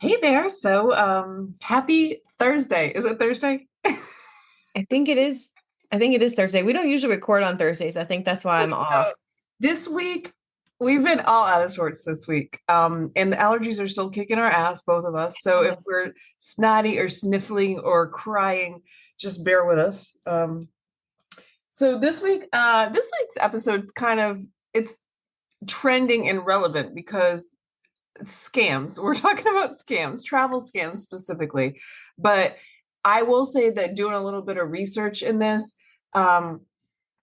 Hey there. Happy Thursday. Is it Thursday? I think it is. I think it is Thursday. We don't usually record on Thursdays. I think that's why I'm So off. this week, we've been all out of sorts this week. And the allergies are still kicking our ass, both of us. So if Yes. we're snotty or sniffling or crying, just bear with us. This week's episode's it's trending and relevant because scams. We're talking about scams, travel scams specifically. But I will say that doing a little bit of research in this, um,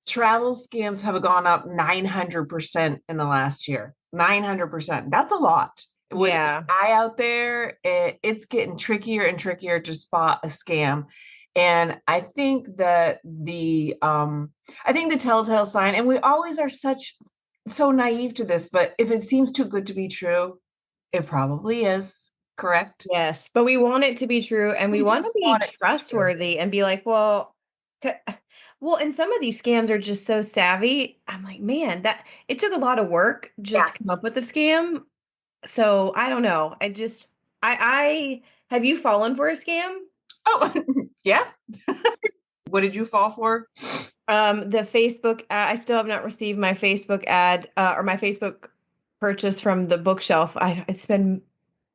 travel scams have gone up 900% in the last year. 900%. That's a lot. With Yeah. AI out there, it's getting trickier and trickier to spot a scam. And I think the telltale sign, and we always are so naive to this, but if it seems too good to be true, it probably is, correct? Yes. But we want it to be true and we We want to just be want it to be true. trustworthy and be like, well, c- well, and some of these scams are just so savvy. I'm like, man, that it took a lot of work just Yeah. to come up with the scam. So I don't know. I have you fallen for a scam? Oh, yeah. What did you fall for? The Facebook, I still have not received my Facebook ad or my Facebook purchase from the bookshelf. It's been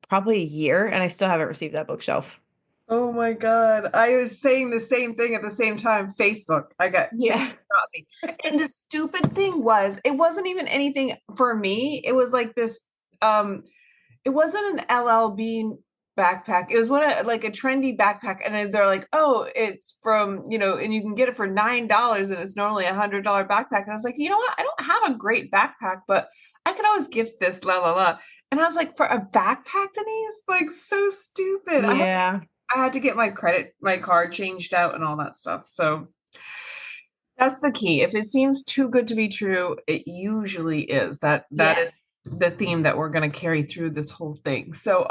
probably a year and I still haven't received that bookshelf. Oh my God. I was saying the same thing at the same time. Facebook. Facebook Yeah. got me. And the stupid thing was, it wasn't even anything for me. It was like this, it wasn't an LL backpack. It was like a trendy backpack. And they're like, oh, it's from, and you can get it for $9 and it's normally $100 backpack. And I was like, you know what? I don't have a great backpack, but I could always gift this, la la la. And I was like, for a backpack, Denise? Like so stupid. Yeah. I had to get my card changed out and all that stuff. So that's the key. If it seems too good to be true, it usually is. That is Yes. the theme that we're going to carry through this whole thing. So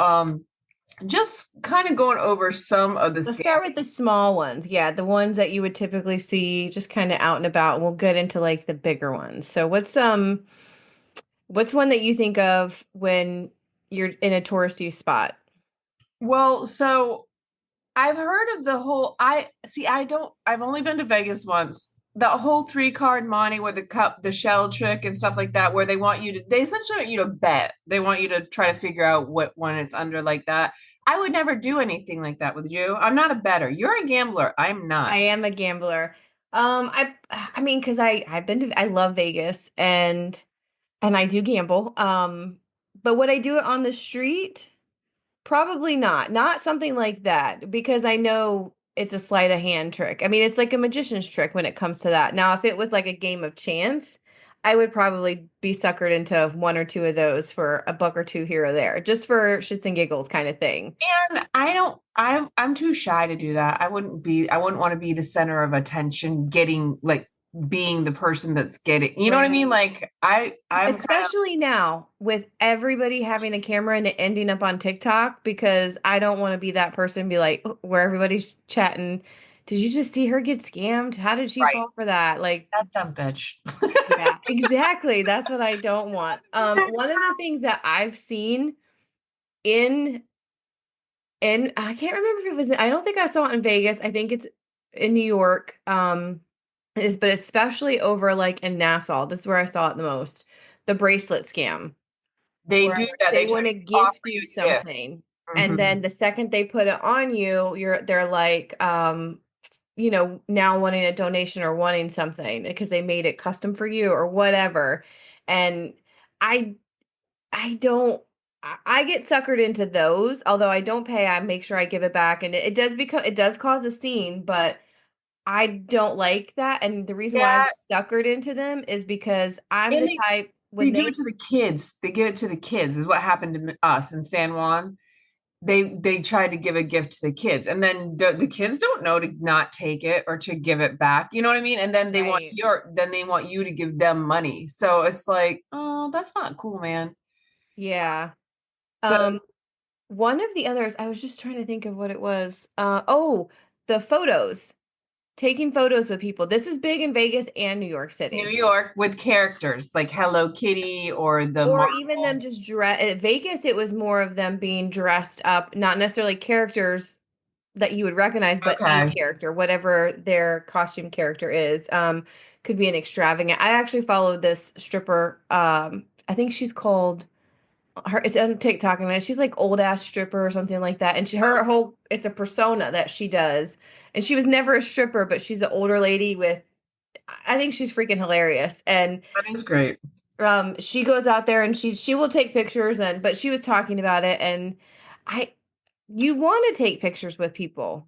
just kind of going over some of the Let's scams. start with the small ones. Yeah, the ones that you would typically see just kind of out and about, and we'll get into like the bigger ones. So what's one that you think of when you're in a touristy spot? Well, so I've heard of the whole I see I don't I've only been to Vegas once. The whole three card money with the shell trick and stuff like that, where they essentially want you to bet. They want you to try to figure out what one it's under like that. I would never do anything like that with you. I'm not a better. You're a gambler. I'm I not. am a gambler. I mean, because I love Vegas and I do gamble. But would I do it on the street? Probably not. Not something like that because I know it's a sleight of hand trick. I mean, it's like a magician's trick when it comes to that. Now, if it was like a game of chance, I would probably be suckered into one or two of those for a buck or two here or there, just for shits and giggles kind of thing. And I don't I'm too shy to do that. I wouldn't want to be the center of attention, getting like being the person that's getting, you know what I mean? Right. Like I'm kind of Especially now with everybody having a camera and it ending up on TikTok because I don't want to be that person be like where everybody's chatting. Did you just see her get scammed? How did she right. fall for that? Like, That dumb bitch. yeah, exactly. That's what I don't want. One of the things that I've seen in I can't remember if it was I don't think I saw it in Vegas. I think it's in New York. Is but especially over like in Nassau. This is where I saw it the most. The bracelet scam, They where do that. they They try want to to gift offer you you a gift. something. And Hmm. then the second they put it on you, they're like now wanting a donation or wanting something because they made it custom for you or whatever. And I I don't I get suckered into those, although I don't pay, I make sure I give it back and it does cause a scene, but I don't like that. And the reason why I Yeah, get suckered into them is because I'm and the type they when do it they to the kids. They give it to the kids. Is what happened to us in San Juan. They tried to give a gift to the kids, and then the kids don't know to not take it or to give it back. You know what I mean? And right. then they want you to give them money. So it's like, oh, that's not cool, man. Yeah. So Um one of the others, I was just trying to think of what it was. The photos. taking photos with people. This is big in Vegas and New York New City. York with characters like Hello Kitty or the Or even them Marvel. just dress at Vegas, it was more of them being dressed up, not necessarily characters that you would recognize, but a Okay. character, whatever their costume character is. Could be an extravagant. I actually followed this stripper. I think she's called her, it's on TikTok, and she's like old ass stripper or something like that. And her whole, it's a persona that she does. And she was never a stripper, but she's an older lady with, I think she's freaking hilarious. And That is great. she goes out there and she will take pictures, and but she was talking about it, and I you want to take pictures with people.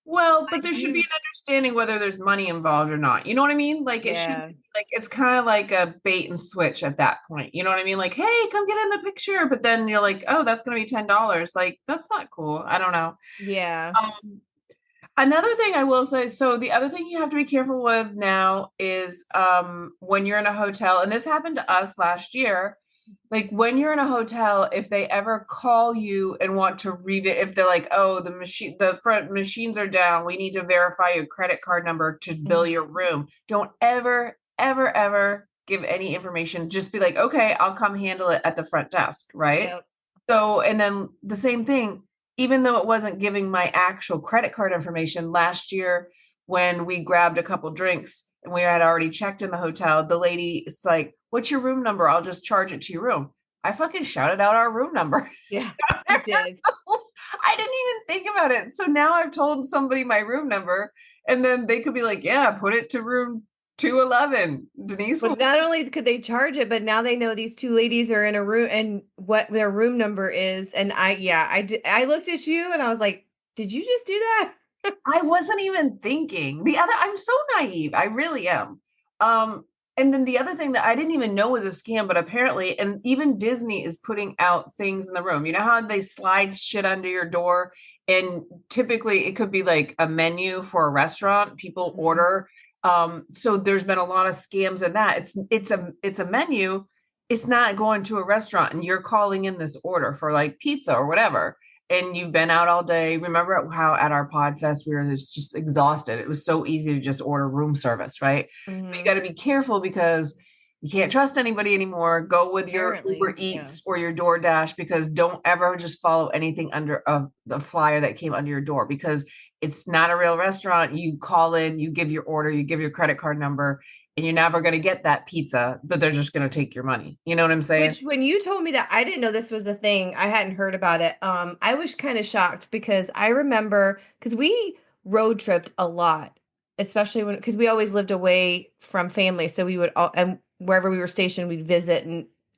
Well, but Like there should be you, an understanding whether there's money involved or not. You know what I mean? Like it should yeah, like it's kind of like a bait and switch at that point. You know what I mean? Like, hey, come get in the picture, but then you're like, oh, that's gonna be $10. Like, that's not cool. I don't know. yeah. Um, Another thing I will say, so the other thing you have to be careful with now is when you're in a hotel, and this happened to us last year, like when you're in a hotel, if they ever call you and want to read it, if they're like, oh, the front machines are down, we need to verify your credit card number to bill your Mhm. room. Don't ever, ever, ever give any information. Just be like, okay, I'll come handle it at the front desk, right? Yep. So, and then the same thing, even though it wasn't giving my actual credit card information last year when we grabbed a couple drinks and we had already checked in the hotel, the lady is like, what's your room number? I'll just charge it to your room. I fucking shouted out our room number. Yeah, you did. I didn't even think about it. So now I've told somebody my room number, and then they could be like, yeah, put it to room 211. Denise But will. not only could they charge it, but now they know these two ladies are in a room and what their room number is. And yeah, I did. I looked at you and I was like, "Did you just do that?" I wasn't even thinking. I'm so naive. I really am. Um, and then the other thing that I didn't even know was a scam, but apparently, and even Disney is putting out things in the room. You know how they slide shit under your door, and typically it could be like a menu for a restaurant. People Mhm. order. So there's been a lot of scams in that. It's a menu. It's not going to a restaurant, and you're calling in this order for like pizza or whatever, and you've been out all day. Remember how at our pod fest we were just exhausted. It was so easy to just order room service, right? But you Mhm. got to be careful because you can't trust anybody anymore. Go with your Uber Apparently, yeah. Eats or your DoorDash, because don't ever just follow anything under of the flyer that came under your door, because it's not a real restaurant. You call in, you give your order, you give your credit card number, and you're never going to get that pizza, but they're just going to take your money. You know what I'm saying? Which when you told me that, I didn't know this was a thing. I hadn't heard about it. I was kind of shocked because I remember because we road tripped a lot, especially when because we always lived away from family, so we would all and wherever we were stationed, we'd visit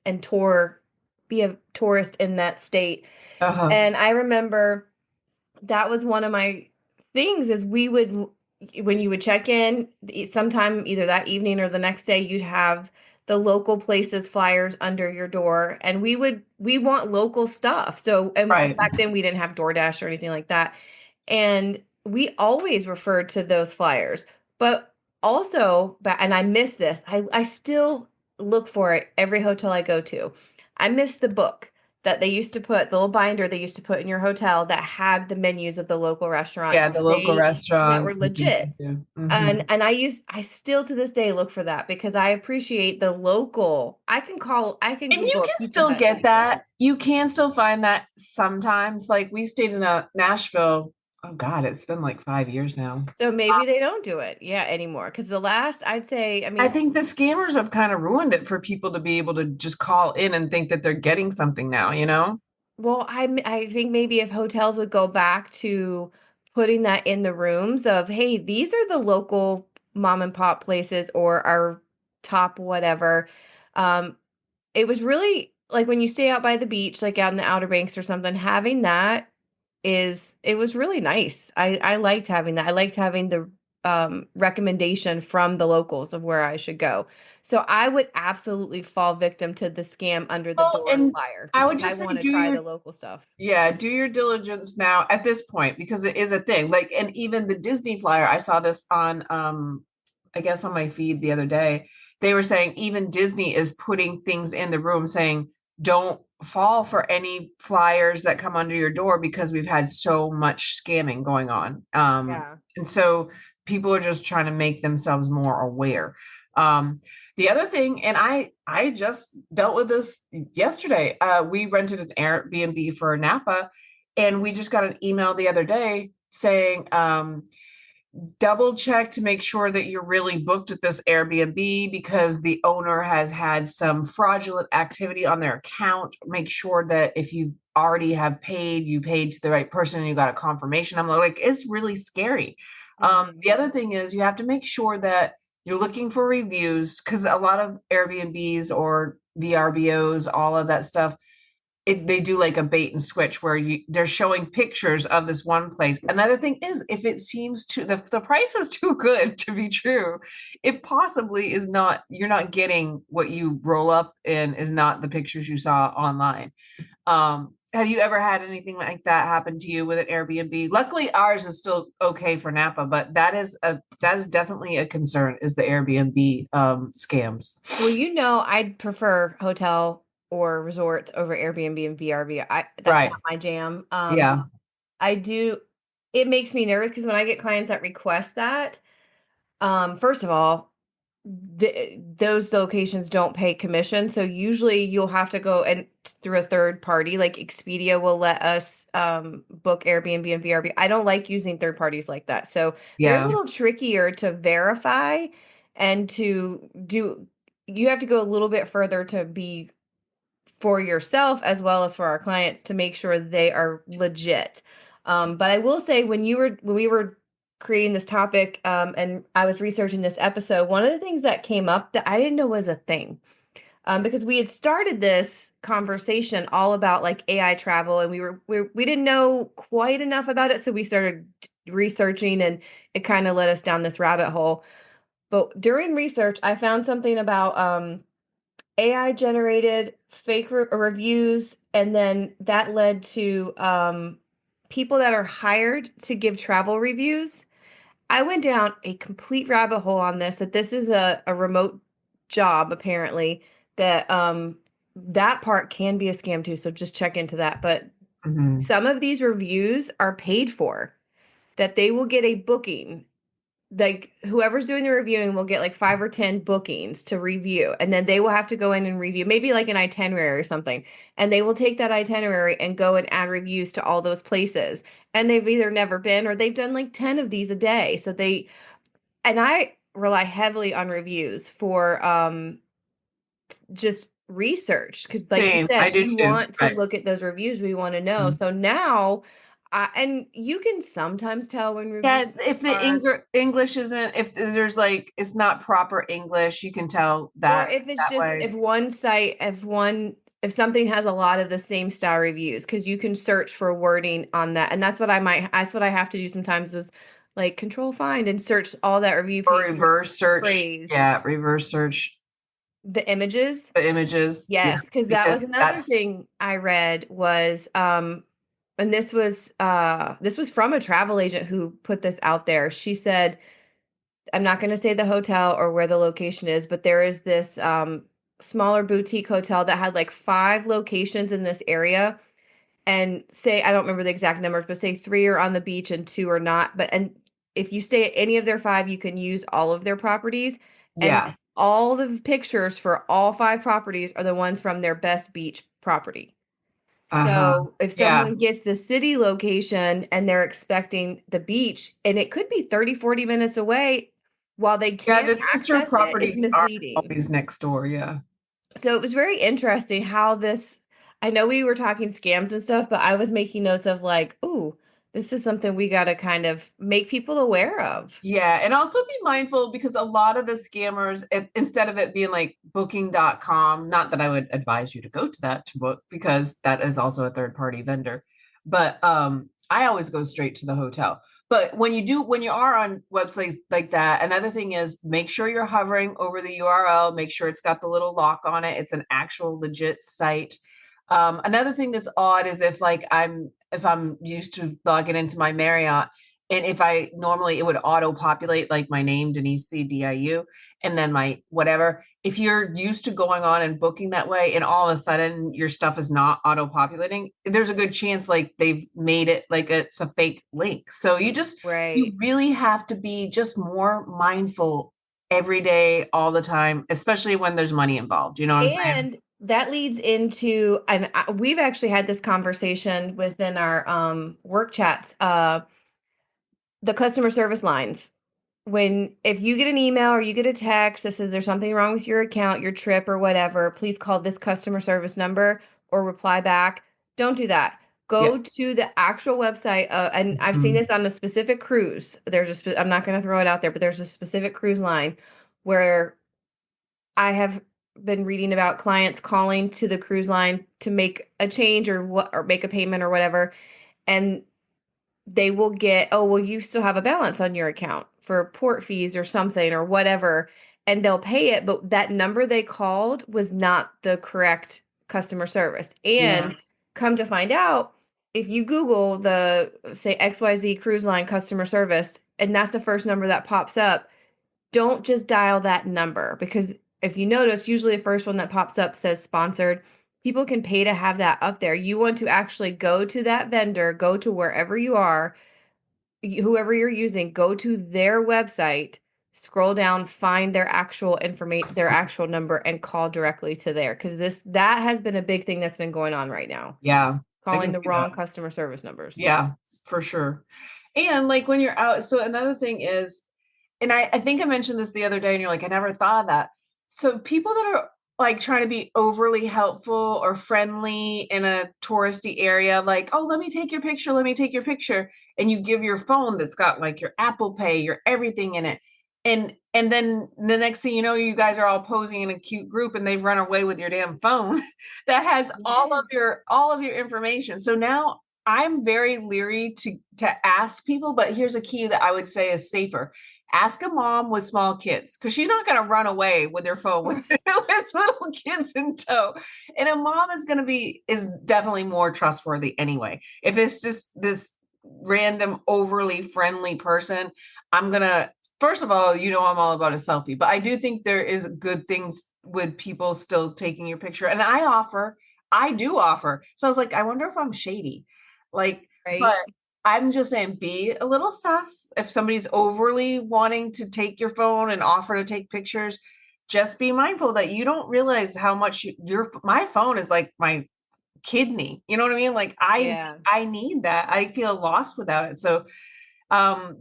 and tour, be a tourist in that state. Uh-huh. And I remember that was one of my things is we would when you would check in sometime either that evening or the next day you'd have the local places flyers under your door, and we want local stuff. So and Right. back then we didn't have DoorDash or anything like that, and we always referred to those flyers. But also and I miss this, I still look for it every hotel I go to. I miss the book that they used to put, the little binder they used to put in your hotel that had the menus of the local restaurants Yeah, that the local they that were restaurants and things to legit. do. And I still to this day look for that because I appreciate the local. I can And you Google a can Pizza still Hut get anywhere. that. You can still find that sometimes. Like we stayed in a Nashville. Oh God, it's been like 5 years now. So maybe they don't do it, yeah, anymore. Because the last I'd say, I I mean, think the scammers have kind of ruined it for people to be able to just call in and think that they're getting something now, you know? well, I think maybe if hotels would go back to putting that in the rooms of, hey, these are the local mom and pop places or our top whatever. Um, it was really like when you stay out by the beach, like out in the Outer Banks or something, having that it was really nice. I liked having that. I liked having the recommendation from the locals of where I should go. So I would absolutely fall victim to the scam under the Well, door and flyer I would because I just say want to try the local stuff. do your diligence now at this point, because it is a thing. Like, and even the Disney flyer, I saw this on I guess on my feed the other day. They were saying even Disney is putting things in the room saying don't fall for any flyers that come under your door because we've had so much scamming going on. Yeah. And so people are just trying to make themselves more aware. The other thing, and I just dealt with this yesterday. We rented an Airbnb for Napa, and we just got an email the other day saying, double check to make sure that you're really booked at this Airbnb because the owner has had some fraudulent activity on their account. Make sure that if you already have paid, you paid to the right person and you got a confirmation. I'm like, it's really scary. Mhm. The other thing is you have to make sure that you're looking for reviews because a lot of Airbnbs or VRBOs, all of that stuff, they do like a bait and switch where they're showing pictures of this one place. Another thing is if it seems too the price is too good to be true, it possibly is not. You're not getting what you roll up in is not the pictures you saw online. Have you ever had anything like that happen to you with an Airbnb? Luckily ours is still okay for Napa, but that is definitely a concern, is the Airbnb scams. Well, I'd prefer hotel or resorts over Airbnb and VRB. That's Right. not my jam. Yeah. I do it makes me nervous because when I get clients that request that, first of all, those locations don't pay commission, so usually you'll have to go and through a third party, like Expedia will let us book Airbnb and VRB. I don't like using third parties like that. So they're a Yeah. little trickier to verify and to do. You have to go a little bit further to be for yourself as well as for our clients to make sure they are legit. But I will say when we were creating this topic and I was researching this episode, one of the things that came up that I didn't know was a thing. Because we had started this conversation all about like AI travel, and we didn't know quite enough about it, so we started researching, and it kind of led us down this rabbit hole. But during research, I found something about AI generated fake reviews, and then that led to people that are hired to give travel reviews. I went down a complete rabbit hole on this, that this is a remote job apparently, that that part can be a scam too, so just check into that. But Mhm. some of these reviews are paid for, that they will get a booking, like whoever's doing the reviewing will get like 5 or 10 bookings to review, and then they will have to go in and review maybe like an itinerary or something, and they will take that itinerary and go and add reviews to all those places, and they've either never been or they've done like 10 of these a day. So they and I rely heavily on reviews for just research, because like you Same. I said, do we too. want to Right. look at those reviews, we want to know. Mhm. So now and you can sometimes tell when reviews Yeah, if the are, English isn't, if there's like, it's not proper English, you can tell or that if it's that just, way. if something has a lot of the same style reviews, because you can search for wording on that. And that's what I have to do sometimes, is like control find and search all that review Or page for reverse search. phrase, Yeah, reverse search the images. the images. Yeah, Yes, because that was because another that's thing I read was and this was from a travel agent who put this out there. She said, I'm not going to say the hotel or where the location is, but there is this smaller boutique hotel that had like 5 locations in this area. And say, I don't remember the exact numbers, but say 3 are on the beach and 2 are not. And if you stay at any of their 5, you can use all of their properties. And yeah. all the pictures for all 5 properties are the ones from their best beach property. Uh-huh. So if Yeah. someone gets the city location and they're expecting the beach, and it could be 30, 40 minutes away, while they Yeah, can the sister access it, it's properties are misleading. always next door. Yeah. So it was very interesting how this, I know we were talking scams and stuff, but I was making notes of like, ooh, this is something we got to kind of make people aware of. Yeah, and also be mindful because a lot of the scammers, instead of it being like booking.com, not that I would advise you to go to that to book because that is also a third party vendor, but I always go straight to the hotel. But when you are on websites like that, another thing is make sure you're hovering over the URL, make sure it's got the little lock on it. It's an actual legit site. Another thing that's odd is if I'm used to logging into my Marriott And if I normally it would auto populate like my name, Denise CDIU, and then my whatever. If you're used to going on and booking that way, and all of a sudden your stuff is not auto populating, there's a good chance like they've made it like it's a fake link. So you Right. really have to be just more mindful every day, all the time, especially when there's money involved. You know what I'm saying? And that leads into, and we've actually had this conversation within our work chats, the customer service lines. When if you get an email or you get a text that says there's something wrong with your account, your trip or whatever, please call this customer service number or reply back. Don't do that. Yeah. Go to the actual website, and I've seen Mhm. this on a specific cruise. I'm not going to throw it out there, but there's a specific cruise line where I have been reading about clients calling to the cruise line to make a change or what or make a payment or whatever, and they will get, oh, well, you still have a balance on your account for port fees or something or whatever, and they'll pay it, but that number they called was not the correct customer service. Yeah. And come to find out, if you Google the say XYZ cruise line customer service, and that's the first number that pops up, don't just dial that number because if you notice, usually the first one that pops up says sponsored. People can pay to have that up there. You want to actually go to that vendor, go to wherever you are, whoever you're using, go to their website, scroll down, find their actual information, their actual number, and call directly to there. Because that has been a big thing that's been going on right now. Yeah. I Calling can the see that. wrong customer service numbers. Yeah, for sure. And like when you're out, so another thing is, and I think I mentioned this the other day, and you're like, I never thought of that. So people that are like trying to be overly helpful or friendly in a touristy area, like, oh, let me take your picture, let me take your picture. And you give your phone that's got like your Apple Pay, your everything in it. And then the next thing you know, you guys are all posing in a cute group and they've run away with your damn phone that has Yes. all of your information. So now I'm very leery to ask people, but here's a key that I would say is safer. Ask a mom with small kids because she's not going to run away with her phone with, with little kids in tow. And a mom is definitely more trustworthy anyway. If it's just this random overly friendly person, I'm gonna first of all, I'm all about a selfie, but I do think there is good things with people still taking your picture. And I do offer. So I was like, I wonder if I'm shady. Like, but Right? I'm just saying, be a little sus. If somebody's overly wanting to take your phone and offer to take pictures, just be mindful that you don't realize how much my phone is like my kidney. You know what I mean? Like Yeah. I need that. I feel lost without it. So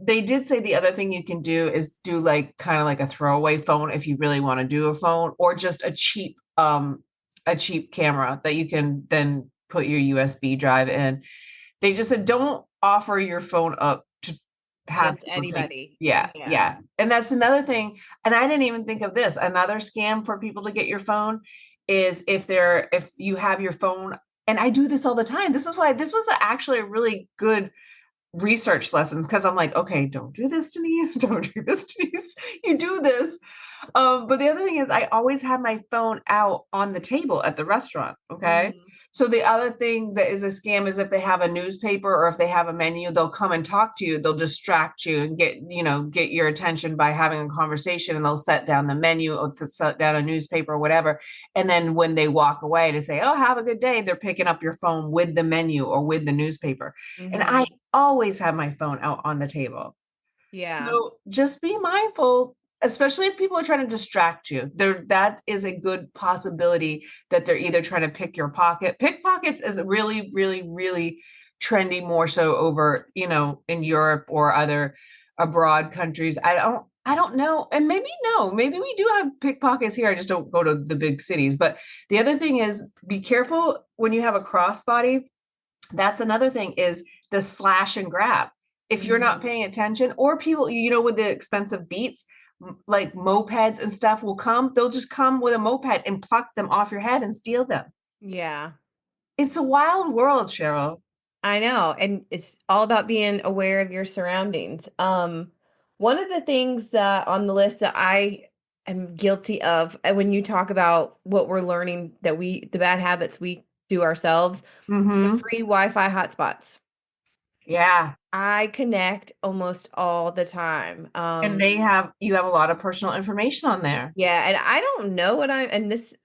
they did say the other thing you can do is do like kind of like a throwaway phone if you really want to do a phone, or just a cheap camera that you can then put your USB drive in. They just said don't offer your phone up to have Just people take. anybody. Yeah, Yeah. yeah. And that's another thing. And I didn't even think of this. Another scam for people to get your phone is if you have your phone, and I do this all the time. This is why this was actually a really good research lessons, because I'm like, okay, don't do this, Denise. Don't do this, Denise. You do this. But the other thing is, I always have my phone out on the table at the restaurant. Okay. Mhm. So the other thing that is a scam is if they have a newspaper or if they have a menu, they'll come and talk to you. They'll distract you and get your attention by having a conversation, and they'll set down the menu or set down a newspaper or whatever. And then when they walk away to say, oh, have a good day, they're picking up your phone with the menu or with the newspaper. And I Mhm. always have my phone out on the table. Yeah. So just be mindful, especially if people are trying to distract you. That is a good possibility that they're either trying to pick your pocket. Pickpockets is really, really, really trendy more so over, in Europe or other abroad countries. I don't know. And maybe no, maybe we do have pickpockets here. I just don't go to the big cities. But the other thing is be careful when you have a crossbody. That's another thing is the slash and grab. If you're not Mhm. paying attention, or people, with the expensive beats, like mopeds and stuff will come, they'll just come with a moped and pluck them off your head and steal them. Yeah. It's a wild world, Cheryl. I know, and it's all about being aware of your surroundings. One of the things that on the list that I am guilty of, and when you talk about what we're learning that the bad habits we do ourselves, the Mm-hmm. free Wi-Fi hotspots. Yeah. I connect almost all the time. And you have a lot of personal information on there. Yeah, and I don't know what I and this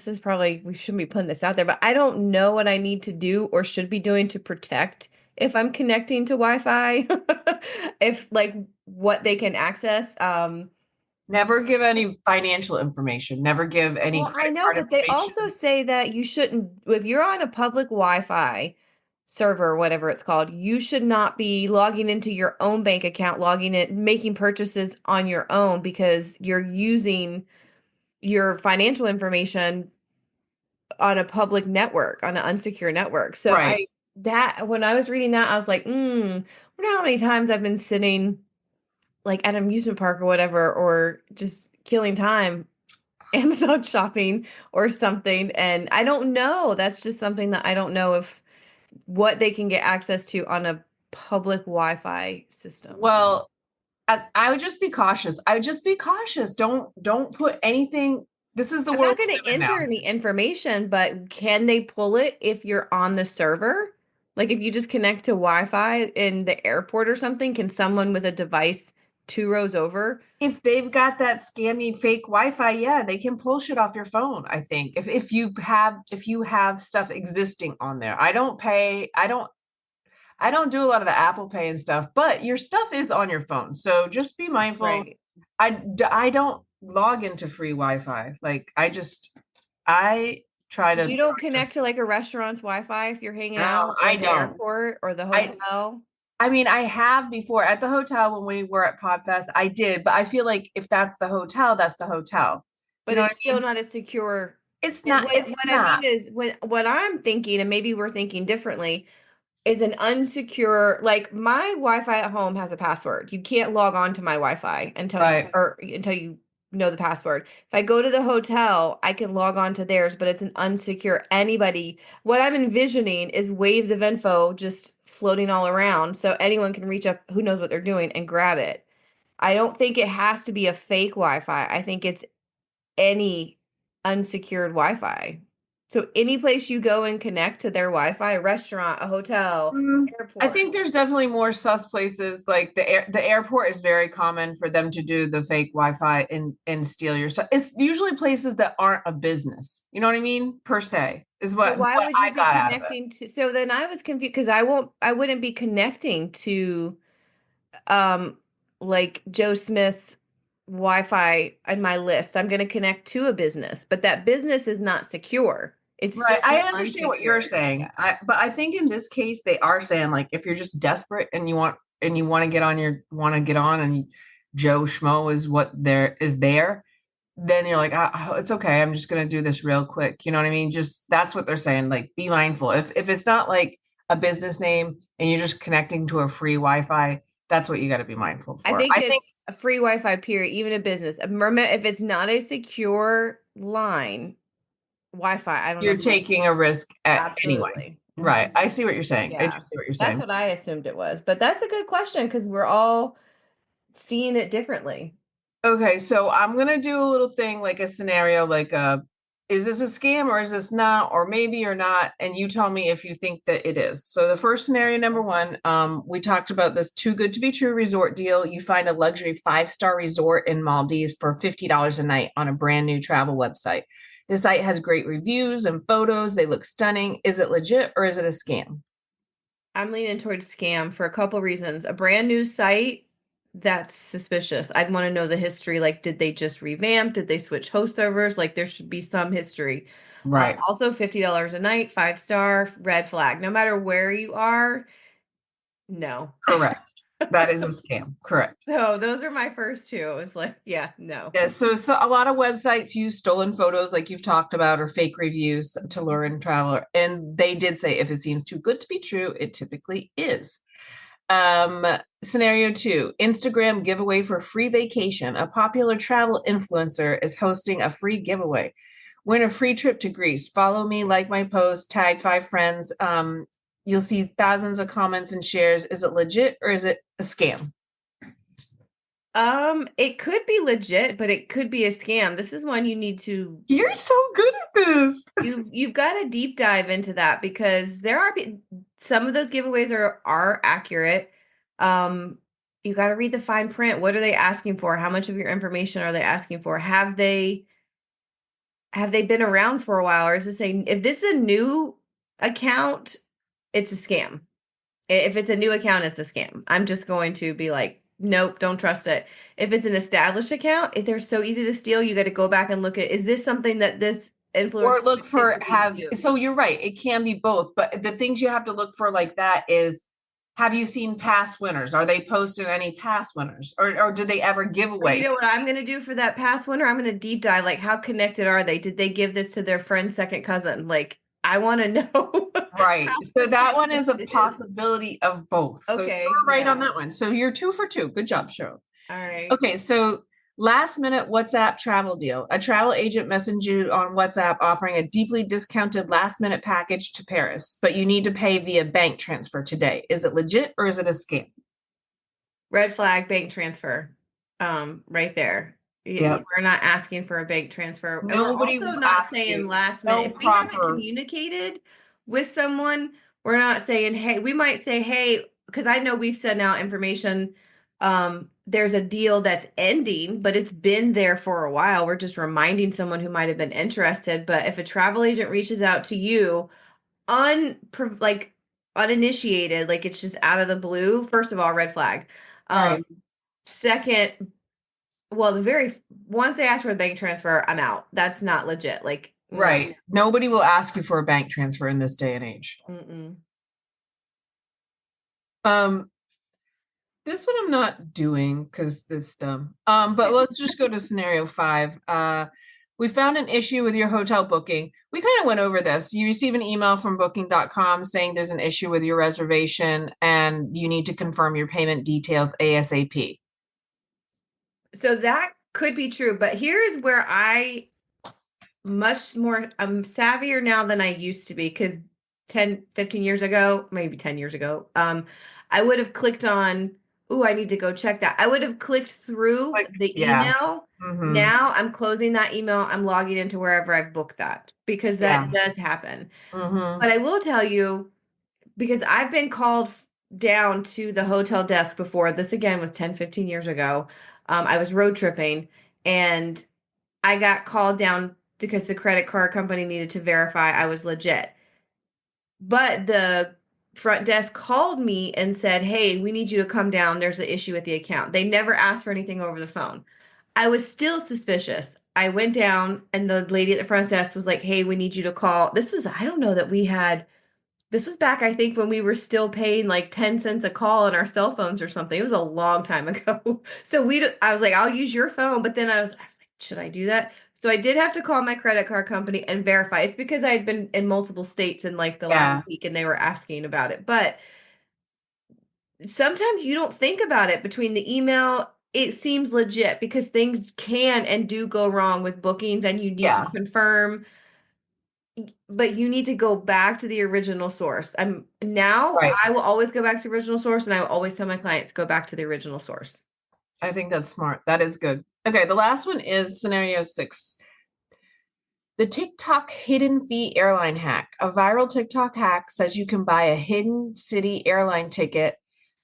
is probably we shouldn't be putting this out there, but I don't know what I need to do or should be doing to protect if I'm connecting to Wi-Fi. If like what they can access. Never give any financial information. Never give any Well, I credit know, card but they also information. say that you shouldn't, if you're on a public Wi-Fi server, whatever it's called, you should not be logging into your own bank account, logging in, making purchases on your own because you're using your financial information on a public network, on an unsecure network. So Right. when I was reading that, I was like, wonder how many times I've been sitting like at an amusement park or whatever, or just killing time Amazon shopping or something. And I don't know. That's just something that I don't know if what they can get access to on a public Wi-Fi system. Well, I would just be cautious. I would just be cautious. Don't put anything. This is the I'm world not we going to live in enter now. any information, but can they pull it if you're on the server? Like if you just connect to Wi-Fi in the airport or something, can someone with a device 2 rows over? If they've got that scammy fake Wi-Fi, yeah, they can pull shit off your phone, I think. If you have stuff existing on there. I don't do a lot of the Apple Pay and stuff, but your stuff is on your phone. So just be mindful. Right. I don't log into free Wi-Fi. Like I try to You don't connect to like a restaurant's Wi-Fi if you're hanging no, out or I the don't. airport or the I hotel? I mean, I have before at the hotel when we were at Podfest, I did, but I feel like if that's the hotel, that's the hotel. You But know what it's I still mean? not as secure. It's And not, it's what I not. mean is when what I'm thinking, and maybe we're thinking differently, is an unsecure, like my Wi-Fi at home has a password. You can't log on to my Wi-Fi Right. until you know the password. If I go to the hotel, I can log on to theirs, but it's an unsecure anybody. What I'm envisioning is waves of info just floating all around so anyone can reach up who knows what they're doing and grab it. I don't think it has to be a fake Wi-Fi. I think it's any unsecured Wi-Fi. So any place you go and connect to their Wi-Fi, a restaurant, a hotel, I airport. think there's definitely more sus places like the airport is very common for them to do the fake Wi-Fi and steal your stuff. It's usually places that aren't a business. You know what I mean? Per se is So why what would you I be got out of it. connecting to? So then I was confused because I wouldn't be connecting to um like Joe Smith's Wi-Fi on my list. I'm going to connect to a business, but that business is not secure. It's Right. still I understand what you're unsecured. saying. But I think in this case they are saying like if you're just desperate and you want to get on your want to get on and Joe Schmo is what there, then you're like, oh, it's okay. I'm just gonna do this real quick. You know what I mean? Just that's what they're saying. Like be mindful. If it's not like a business name and you're just connecting to a free Wi-Fi, that's what you got to be mindful I for. think I think it's a free Wi-Fi period, even a business. Remember, if it's not a secure line, Wi-Fi, I don't know you're if you taking a risk anyway. absolutely. Right. I see what you're saying. I do Yeah. see what you're That's saying. what I assumed it was. But that's a good question because we're all seeing it differently. Okay, so I'm gonna do a little thing like a scenario, like is this a scam or is this not, or maybe or not, and you tell me if you think that it is. So the first scenario, number one, we talked about this too good to be true resort deal. You find a luxury 5-star resort in Maldives for $50 a night on a brand new travel website. The site has great reviews and photos. They look stunning. Is it legit or is it a scam? I'm leaning towards scam for a couple reasons. A brand new site, that's suspicious. I'd want to know the history. Like, did they just revamp? Did they switch host servers? Like, there should be some history. Right. Also, $50 a night, 5-star, red flag. No matter where you are, no. Correct. That is a scam. Correct. So those are my first two. It's like, yeah, no. Yeah, so a lot of websites use stolen photos, like you've talked about, or fake reviews to lure in traveler. And they did say if it seems too good to be true, it typically is. Um, Scenario two: Instagram giveaway for free vacation. A popular travel influencer is hosting a free giveaway. Win a free trip to Greece. Follow me, like my post, tag 5 friends. You'll see thousands of comments and shares. Is it legit or is it a scam? It could be legit, but it could be a scam. This is one you need to You're so good at this. you've got to deep dive into that because there are some of those giveaways are accurate. You got to read the fine print. What are they asking for? How much of your information are they asking for? Have they been around for a while, or is this if this is a new account, it's a scam. If it's a new account, it's a scam. I'm just going to be like, nope, don't trust it. If it's an established account, they're so easy to steal. You got to go back and look at, is this something that this influencer Or look would for typically have do? so you're right, it can be both, but the things you have to look for like that is, have you seen past winners? Are they posted any past winners? Or do they ever give Or you away? know what I'm going to do for that past winner? I'm going to deep dive. Like, how connected are they? Did they give this to their friend's second cousin? Like, I want to know Right. how So that legit one this is a is. possibility of both. So you Okay, were right on yeah. that one. So you're 2 for 2. Good job, Cheryl. All right. Okay, so last minute WhatsApp travel deal. A travel agent messaged you on WhatsApp offering a deeply discounted last minute package to Paris, but you need to pay via bank transfer today. Is it legit or is it a scam? Red flag bank transfer. Right there. Yep. We're not asking for a bank transfer. And we're Nobody also will not ask saying you. last minute. No If we haven't proper. communicated with someone, we're not saying, hey, we might say, hey, because I know we've sent out information. There's a deal that's ending, but it's been there for a while. We're just reminding someone who might have been interested. But if a travel agent reaches out to you like uninitiated, like it's just out of the blue, first of all, red flag. Right. Second, well, once they ask for a bank transfer, I'm out. That's not legit. Like, Right. Nobody will ask you for a bank transfer in this day and age. mm-mm. Um, this one I'm not doing because this dumb. But let's just go to scenario 5. We found an issue with your hotel booking. We kind of went over this. You receive an email from booking.com saying there's an issue with your reservation and you need to confirm your payment details ASAP. So that could be true, but here's where I'm savvier now than I used to be because 10, 15 years ago, maybe 10 years ago, I would have clicked on, oh, I need to go check that. I would have clicked through Like, the yeah. email. Mm-hmm. Now I'm closing that email. I'm logging into wherever I've booked that because that Yeah. does happen. Mm-hmm. But I will tell you, because I've been called down to the hotel desk before. This again was 10, 15 years ago. I was road tripping and I got called down because the credit card company needed to verify I was legit. But the front desk called me and said, hey, we need you to come down. There's an issue with the account. They never asked for anything over the phone. I was still suspicious. I went down and the lady at the front desk was like, hey, we need you to call. I don't know that we had this was back, I think, when we were still paying like 10 cents a call on our cell phones or something. It was a long time ago. So I was like, I'll use your phone. But then I was like, should I do that? So I did have to call my credit card company and verify. It's because I had been in multiple states in like the last Yeah. week and they were asking about it. But sometimes you don't think about it between the email. It seems legit because things can and do go wrong with bookings and you need to Yeah. confirm, but you need to go back to the original source. Right. I will always go back to the original source and I will always tell my clients go back to the original source. I think that's smart. That is good. Okay, the last one is scenario 6. The TikTok hidden fee airline hack. A viral TikTok hack says you can buy a hidden city airline ticket,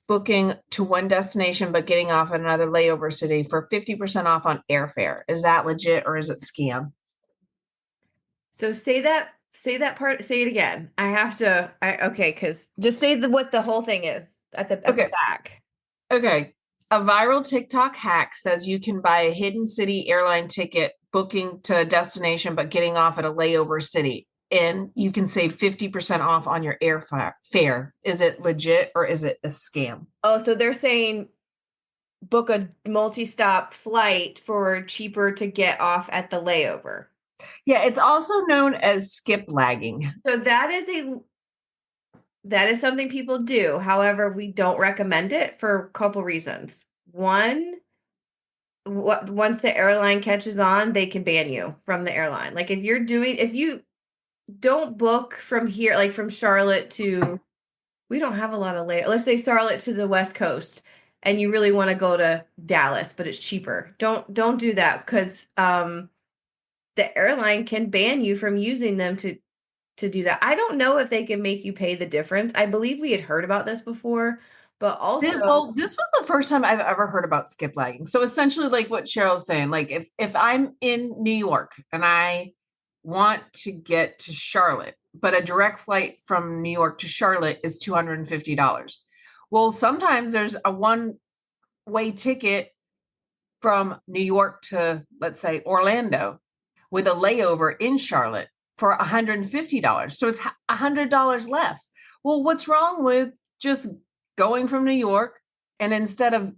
booking to one destination but getting off at another layover city for 50% off on airfare. Is that legit or is it scam? So say that part, say it again. Okay, because just say what the whole thing is at the Okay. back. Okay. A viral TikTok hack says you can buy a hidden city airline ticket, booking to a destination but getting off at a layover city. And you can save 50% off on your airfare. Is it legit or is it a scam? Oh, so they're saying book a multi-stop flight for cheaper to get off at the layover. Yeah, it's also known as skip lagging. So that is something people do. However, we don't recommend it for a couple reasons. One, once the airline catches on, they can ban you from the airline. Like if you don't book from here, like from Charlotte to, we don't have a lot of let's say Charlotte to the West Coast, and you really want to go to Dallas, but it's cheaper. Don't do that because the airline can ban you from using them to do that. I don't know if they can make you pay the difference. I believe we had heard about this before, but also This was the first time I've ever heard about skip lagging. So essentially, like what Cheryl's saying, like if I'm in New York and I want to get to Charlotte, but a direct flight from New York to Charlotte is $250. Well, sometimes there's a one-way ticket from New York to, let's say, Orlando with a layover in Charlotte for $150. So it's $100 less. Well, what's wrong with just going from New York and instead of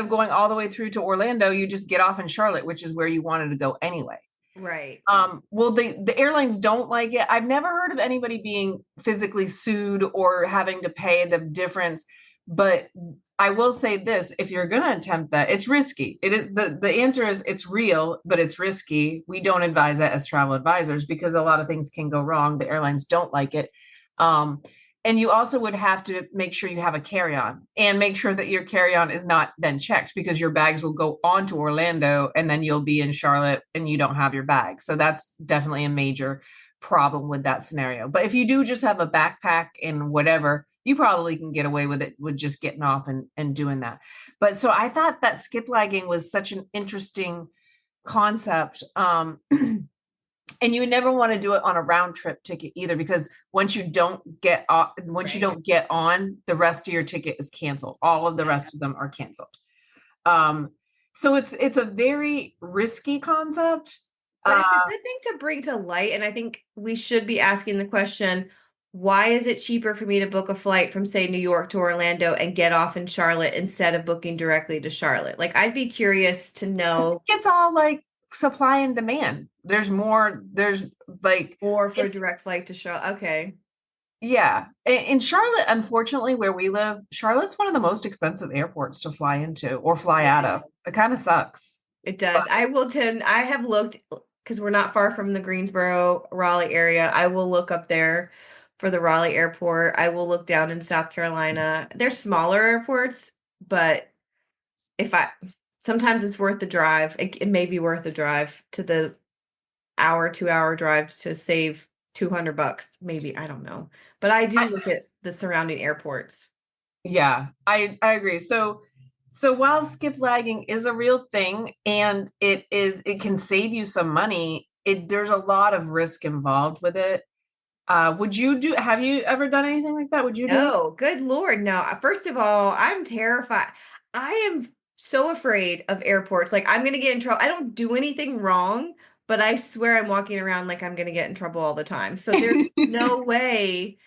going all the way through to Orlando, you just get off in Charlotte, which is where you wanted to go anyway. right. Well, the airlines don't like it. I've never heard of anybody being physically sued or having to pay the difference, but I will say this, if you're going to attempt that, it's risky. It is the answer is it's real, but it's risky. We don't advise that as travel advisors because a lot of things can go wrong. The airlines don't like it. And you also would have to make sure you have a carry-on and make sure that your carry-on is not then checked because your bags will go on to Orlando and then you'll be in Charlotte and you don't have your bags. So that's definitely a major problem with that scenario. But if you do just have a backpack and whatever, you probably can get away with it with just getting off and doing that. But so I thought that skip lagging was such an interesting concept. And you would never want to do it on a round trip ticket either, because once you don't get once you Right. don't get on, the rest of your ticket is canceled. All of the rest of them are canceled. Um, so it's a very risky concept. But it's a good thing to bring to light, and I think we should be asking the question, why is it cheaper for me to book a flight from, say, New York to Orlando and get off in Charlotte instead of booking directly to Charlotte? Like, I'd be curious to know It's all like supply and demand. There's like, more for a it, direct flight to Charlotte. Okay. yeah. In Charlotte, unfortunately, where we live, Charlotte's one of the most expensive airports to fly into or fly out of. It kind of sucks. It does. I have looked because we're not far from the Greensboro, Raleigh area. I will look up there for the Raleigh airport. I will look down in South Carolina. They're smaller airports, but if I sometimes it's worth the drive. It may be worth the drive to the hour, 2 hour drive to save $200, maybe. I don't know. But I do I, look at the surrounding airports. yeah, I agree. So while skip lagging is a real thing and it can save you some money, there's a lot of risk involved with it. Have you ever done anything like that? Would you do it? No, good Lord, no. First of all, I'm terrified. I am so afraid of airports. Like, I'm gonna get in trouble. I don't do anything wrong, but I swear I'm walking around like I'm gonna get in trouble all the time. So there's no way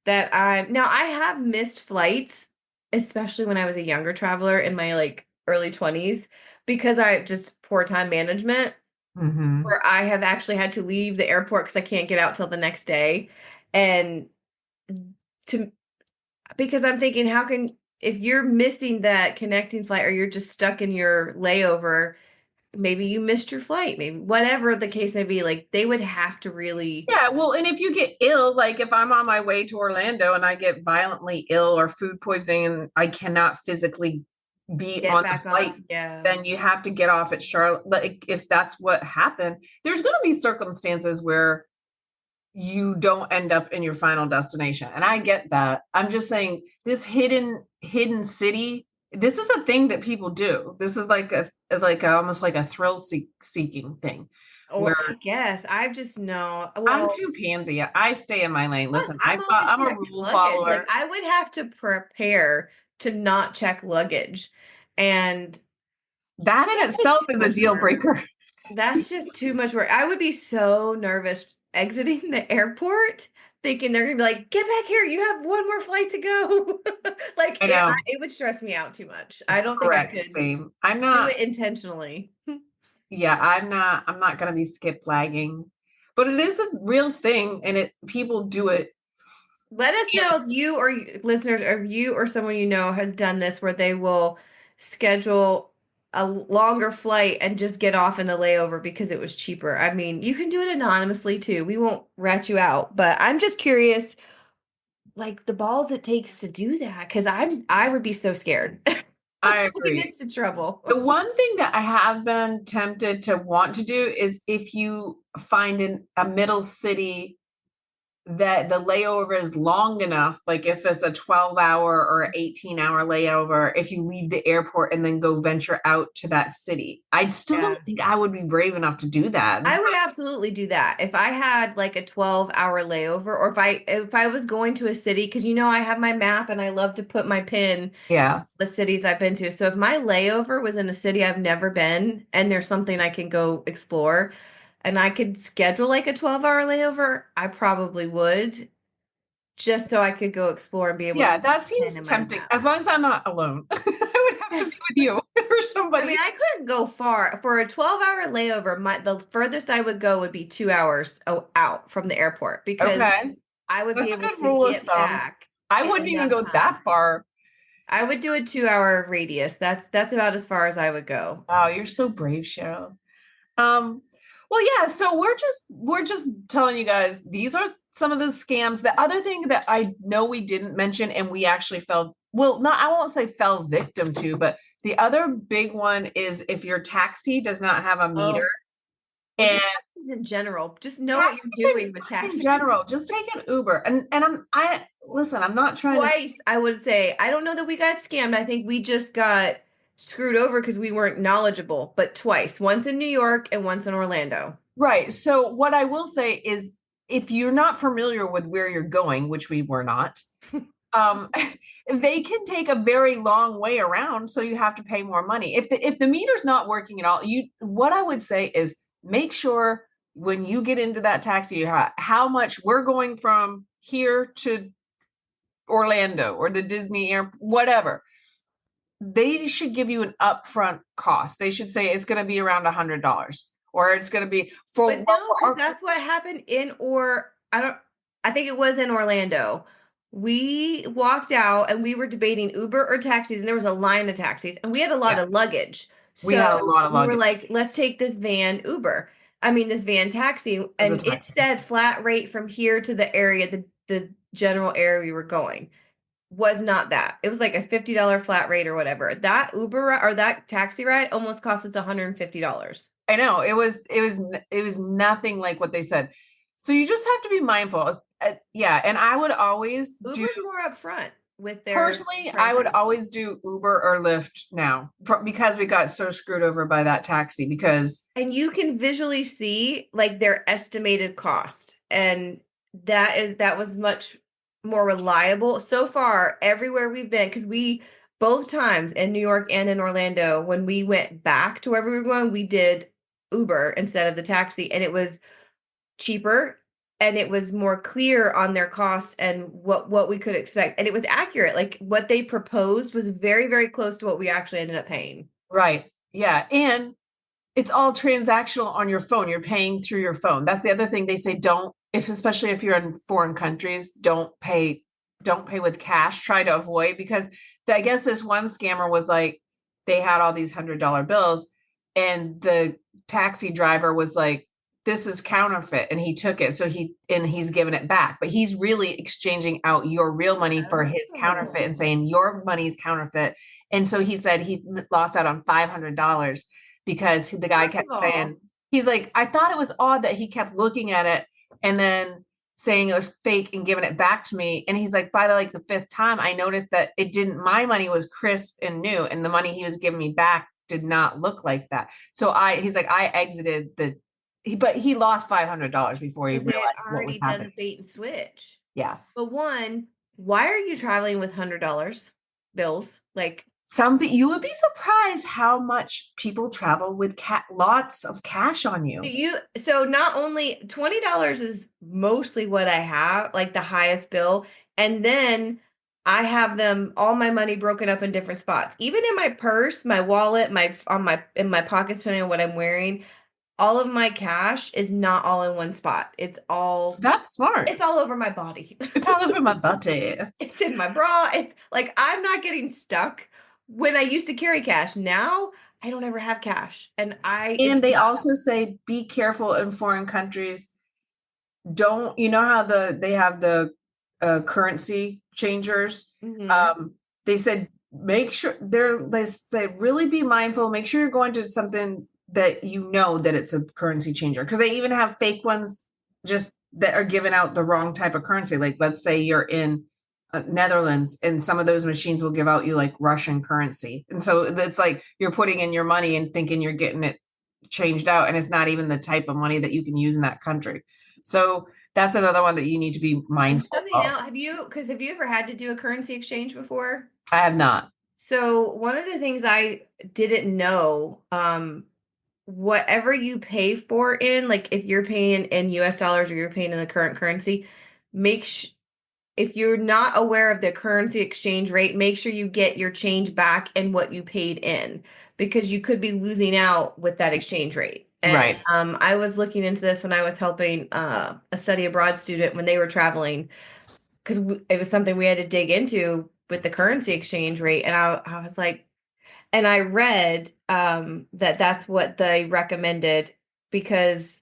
that now I have missed flights, especially when I was a younger traveler in my like early 20s, because I just poor time management, Hmm. where I have actually had to leave the airport because I can't get out till the next day. And to because I'm thinking, how can if you're missing that connecting flight or you're just stuck in your layover, maybe you missed your flight, maybe whatever the case may be, like they would have to really Yeah, well, and if you get ill, like if I'm on my way to Orlando and I get violently ill or food poisoning and I cannot physically be get on the back flight, on. Yeah. then you have to get off at Charlotte. Like if that's what happened, there's going to be circumstances where you don't end up in your final destination. And I get that. I'm just saying this hidden city, this is a thing that people do. This is almost like a seeking thing Or I where guess I just know. I'm Well, too pansy. I stay in my lane. plus Listen, I'm always I'm a checking rule luggage. Like follower. I would have to prepare to not check luggage. And That in that's just itself too is a much deal work. breaker. That's just too much work. I would be so nervous exiting the airport, thinking they're gonna be like, "Get back here! You have one more flight to go." Like I know. it would stress me out too much. I don't think I Correct. could Same. I'm do not, it intentionally. yeah, I'm not gonna be skip flagging. But it is a real thing and people do it. Let us And know if you or listeners, or if you or someone you know has done this, where they will schedule a longer flight and just get off in the layover because it was cheaper. I mean, you can do it anonymously too. We won't rat you out, but I'm just curious like the balls it takes to do that because I would be so scared of I getting agree. into trouble. The one thing that I have been tempted to want to do is if you find in a middle city that the layover is long enough, like if it's a 12-hour or 18-hour layover, if you leave the airport and then go venture out to that city. I still Yeah. don't think I would be brave enough to do that. I would absolutely do that. If I had like a 12-hour layover or if I was going to a city because I have my map and I love to put my pin Yeah. the cities I've been to. So if my layover was in a city I've never been and there's something I can go explore and I could schedule like a 12-hour layover, I probably would just so I could go explore and be able to Yeah, put that my pin seems in my tempting. map. As long as I'm not alone. I would have to be with you or I mean, somebody. I couldn't go far. For a 12-hour layover, the furthest I would go would be 2 hours out from the airport because Okay. I would be That's a able good to rule of get thumb. back I in wouldn't even enough go time. that far. I would do a 2-hour radius. That's about as far as I would go. Wow, you're so brave, Cheryl. Um, well, yeah, so we're just telling you guys these are some of the scams. The other thing that I know we didn't mention and we actually fell, well, not I won't say fell victim to, but the other big one is if your taxi does not have a meter Oh, well, and just taxis in general. Just know what taxis you're doing with in taxis. general, just take an Uber. And I listen, I'm not trying to Twice, I would say. I don't know that we got scammed. I think we just got screwed over because we weren't knowledgeable, but twice. Once in New York and once in Orlando. right. So what I will say is if you're not familiar with where you're going, which we were not, um they can take a very long way around so you have to pay more money if the meter's not working at all. You what I would say is make sure when you get into that taxi how much we're going from here to Orlando or the Disney air whatever. They should give you an upfront cost. They should say it's going to be around $100 or it's going to be for But well no, for because our that's what happened I think it was in Orlando. We walked out and we were debating Uber or taxis, and there was a line of taxis, and we had a lot yeah, of luggage. we So had a lot of we were luggage like, let's take this van Uber. I mean, this van taxi, as a and it taxi. said flat rate from here to the area, the general area we were going was not that. It was like a $50 flat rate or whatever. That or that taxi ride almost cost us $150. I know it was nothing like what they said. So you just have to be mindful. Yeah, and I would always do Uber's more upfront with their personally, I would prices. always do Uber or Lyft now because we got so screwed over by that taxi because And you can visually see like their estimated cost. And that was much more reliable. So far, everywhere we've been, because we both times in New York and in Orlando, when we went back to wherever we were going, we did Uber instead of the taxi, and it was cheaper and it was more clear on their cost and what we could expect. And it was accurate. Like what they proposed was very, very close to what we actually ended up paying. right. Yeah, and it's all transactional on your phone. You're paying through your phone. That's the other thing they say don't if especially if you're in foreign countries, don't pay with cash. Try to avoid because I guess this one scammer was like they had all these $100 bills and the taxi driver was like this is counterfeit and he took it so he's given it back but he's really exchanging out your real money for his Oh. counterfeit and saying your money is counterfeit and so he said he lost out on $500 because the guy First of kept all, saying, he's like, I thought it was odd that he kept looking at it and then saying it was fake and giving it back to me. And he's like, by the fifth time, I noticed that it didn't, my money was crisp and new, and the money he was giving me back did not look like that. So he's like, I exited but he lost $500 before he because they had realized what was already done happening. the bait and switch. Yeah. But one, why are you traveling with $100 bills? Like, You would be surprised how much people travel with lots of cash on you. so not only $20 is mostly what I have, like the highest bill, and then I have them all my money broken up in different spots. Even in my purse, my wallet, in my pockets, depending on what I'm wearing, all of my cash is not all in one spot. That's smart. It's all over my body. It's all over my butty. It's in my bra. It's like I'm not getting stuck when I used to carry cash. Now I don't ever have cash. And And it's they not, also say be careful in foreign countries. Don't you know how they have the currency changers. Mhm. They said make sure they really be mindful. Make sure you're going to something that you know that it's a currency changer, because they even have fake ones just that are giving out the wrong type of currency. Like let's say you're in Netherlands, and some of those machines will give out you like Russian currency, and so it's like you're putting in your money and thinking you're getting it changed out, and it's not even the type of money that you can use in that country. So that's another one that you need to be And mindful something of. else, have you ever had to do a currency exchange before? I have not. So one of the things I didn't know, whatever you pay for in, like if you're paying in US dollars or you're paying in the current currency, make sh if you're not aware of the currency exchange rate, make sure you get your change back in what you paid in, because you could be losing out with that exchange rate. And Right. I was looking into this when I was helping a study abroad student when they were traveling, because it was something we had to dig into with the currency exchange rate. And I was like, and I read that that's what they recommended, because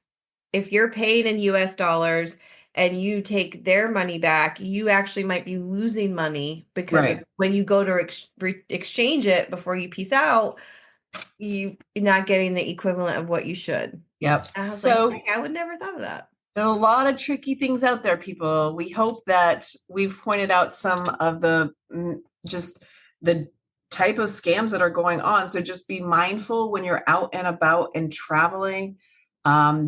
if you're paid in US dollars and you take their money back, you actually might be losing money, because Right. when you go to exchange it before you peace out, you're not getting the equivalent of what you should. Yep. And I was like, So "Dang, I would never thought of that." there are a lot of tricky things out there, people. We hope that we've pointed out some of the just the type of scams that are going on. So just be mindful when you're out and about and traveling.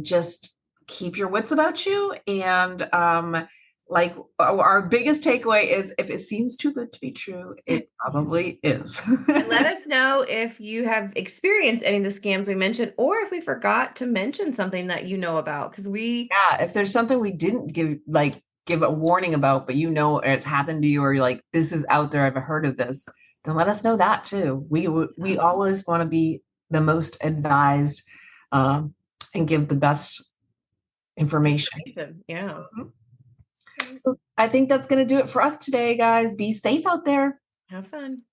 Just keep your wits about you. And like our biggest takeaway is, if it seems too good to be true, it probably is. And let us know if you have experienced any of the scams we mentioned, or if we forgot to mention something that you know about, because we Yeah, if there's something we didn't give a warning about, but it's happened to you, or you're like, this is out there, I've heard of this, then let us know that too. We always want to be the most advised, and give the best information. information. Yeah. Mhm. So I think that's going to do it for us today, guys. Be safe out there. Have fun.